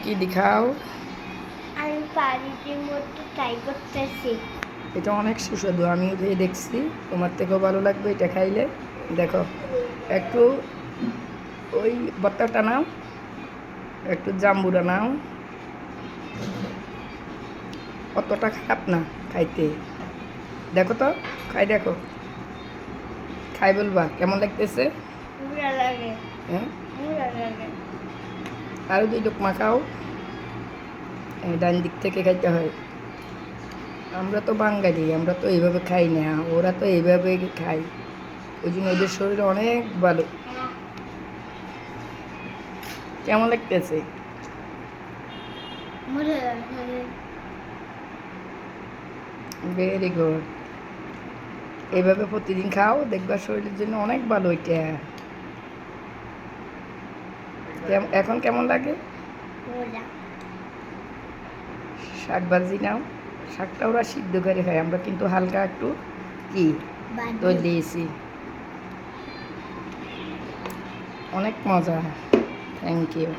কি দেখাও? আমি পানির মধ্যে ট্রাই করতেছি। এটা অনেক সুস্বাদু, আমিও খেয়ে দেখছি, তোমার থেকেও ভালো লাগবে এটা খাইলে। দেখো, একটু ওই ভর্তাটা নাও, একটু জাম্বুরা নাও, অতটা খারাপ না খাইতে। দেখো তো, খাই দেখো, খাই বলবা কেমন লাগতেছে। বুড়া লাগে, হ্যাঁ, বুড়া লাগে। আরও 2 লোকমা খাও। ডান দিক থেকে খাইতে হয়। আমরা তো বাঙালি, আমরা তো এইভাবে খাই না, ওরা তো এইভাবে খায়, ওই জন্য ওদের শরীরে অনেক ভালো। কেমন লাগতেছে? বুড়া লাগে। Very good. এইভাবে প্রতিদিন খাও, দেখবা শরীরের জন্য অনেক ভালো এটা। এখন কেমন লাগে? বুড়া। শাক ভাজি নাও, শাকটা ওরা সিদ্ধ করে খায়, আমরা কিন্তু হালকা একটু কি দই দিয়েছি। অনেক মজা। Thank you.